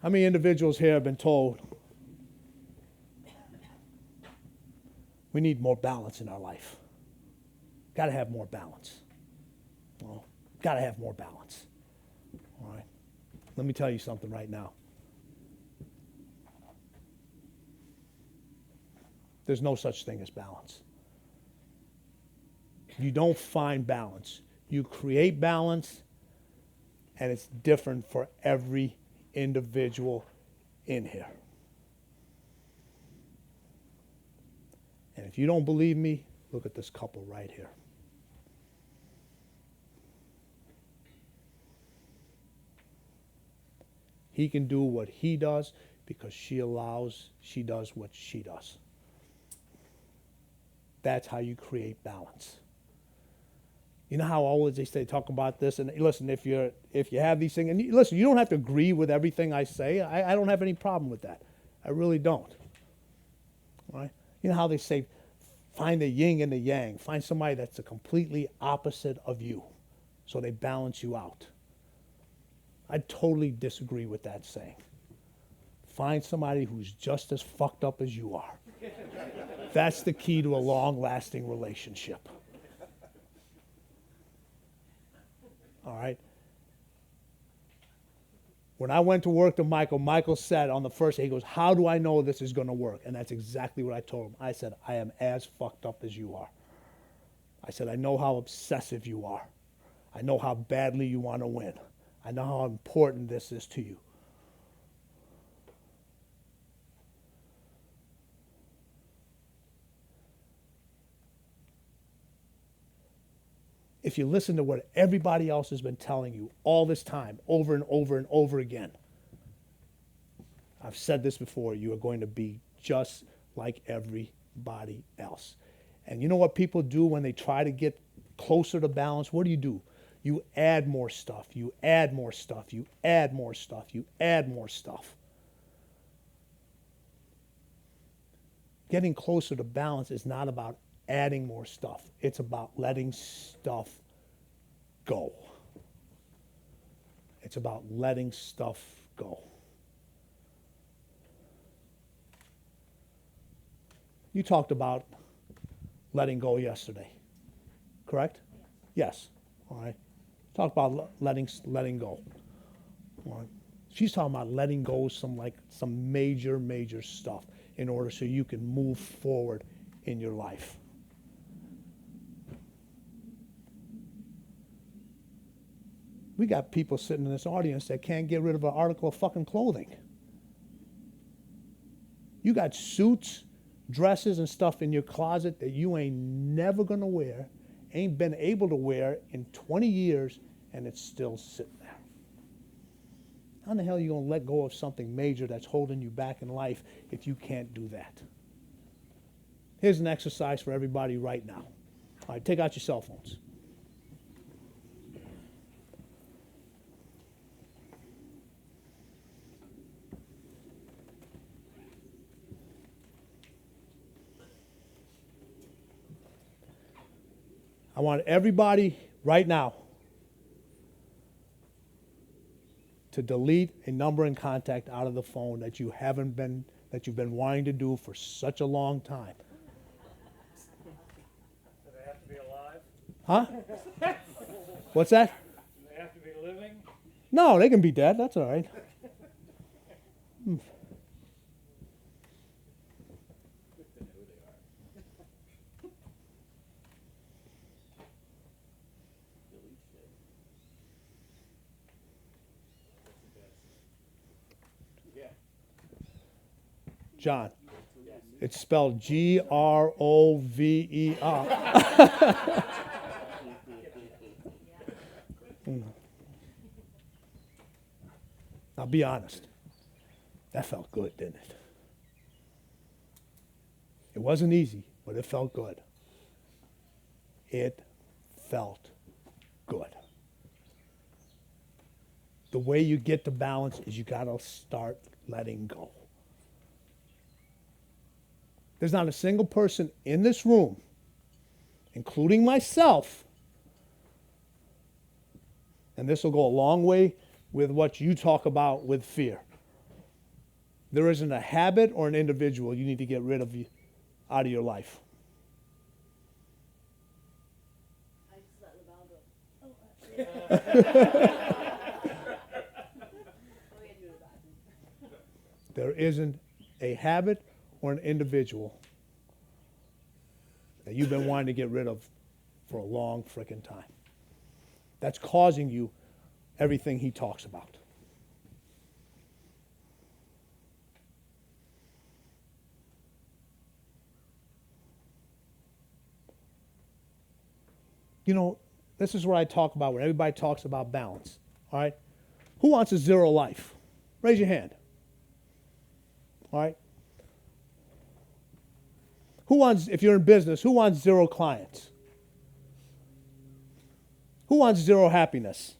How many individuals here have been told we need more balance in our life? Got to have more balance. Well, got to have more balance. All right. Let me tell you something right now. There's no such thing as balance. You don't find balance. You create balance, and it's different for every individual in here. And if you don't believe me, look at this couple right here. He can do what he does because she does what she does. That's how you create balance. You know how always they talk about this, and listen, if you have these things, and listen, you don't have to agree with everything I say. I don't have any problem with that. I really don't. All right? You know how they say, find the yin and the yang. Find somebody that's the completely opposite of you, so they balance you out. I totally disagree with that saying. Find somebody who's just as fucked up as you are. That's the key to a long-lasting relationship. All right? When I went to work to Michael said on the first day, he goes, how do I know this is going to work? And that's exactly what I told him. I said, I am as fucked up as you are. I said, I know how obsessive you are. I know how badly you want to win. I know how important this is to you. If you listen to what everybody else has been telling you all this time, over and over and over again, I've said this before, you are going to be just like everybody else. And you know what people do when they try to get closer to balance? What do? You add more stuff, you add more stuff, you add more stuff, you add more stuff. Getting closer to balance is not about adding more stuff. It's about letting stuff go. It's about letting stuff go. You talked about letting go yesterday, correct? Yes. All right. Talk about letting go. All right. She's talking about letting go some major stuff in order so you can move forward in your life. We got people sitting in this audience that can't get rid of an article of fucking clothing. You got suits, dresses, and stuff in your closet that you ain't never gonna wear, ain't been able to wear in 20 years, and it's still sitting there. How in the hell are you going to let go of something major that's holding you back in life if you can't do that? Here's an exercise for everybody right now. All right, take out your cell phones. I want everybody right now to delete a number and contact out of the phone that you've been wanting to do for such a long time. Do they have to be alive? Huh? What's that? Do they have to be living? No, they can be dead. That's all right. John. It's spelled Grover. Now be honest. That felt good, didn't it? It wasn't easy, but it felt good. It felt good. The way you get to balance is you got to start letting go. There's not a single person in this room, including myself, and this will go a long way with what you talk about with fear. There isn't a habit or an individual you need to get rid of out of your life. I just let Laval go. We had to go to the bathroom. There isn't a habit or an individual that you've been wanting to get rid of for a long frickin' time. That's causing you everything he talks about. You know, this is what I talk about when everybody talks about balance. All right? Who wants a zero life? Raise your hand. All right? Who wants, if you're in business, who wants zero clients? Who wants zero happiness?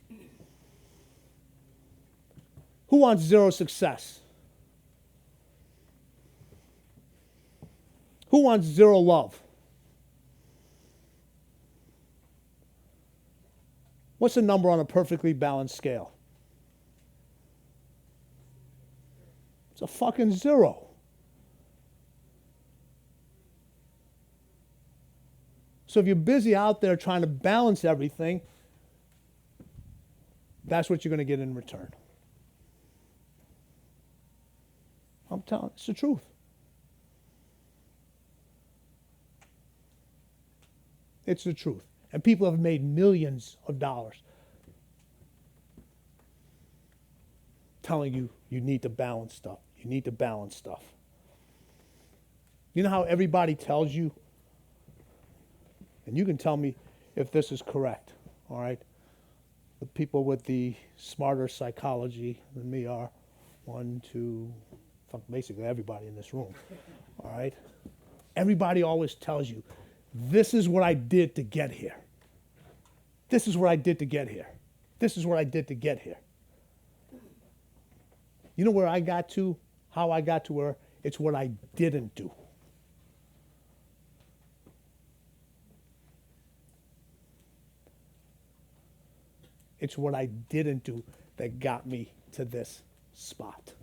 Who wants zero success? Who wants zero love? What's the number on a perfectly balanced scale? It's a fucking zero. So if you're busy out there trying to balance everything, that's what you're going to get in return. I'm telling you, it's the truth. It's the truth. And people have made millions of dollars telling you you need to balance stuff. You need to balance stuff. You know how everybody tells you, and you can tell me if this is correct, all right? The people with the smarter psychology than me are one, two, basically everybody in this room, all right? Everybody always tells you, this is what I did to get here. This is what I did to get here. This is what I did to get here. You know where I got to, how I got to where? It's what I didn't do. It's what I didn't do that got me to this spot.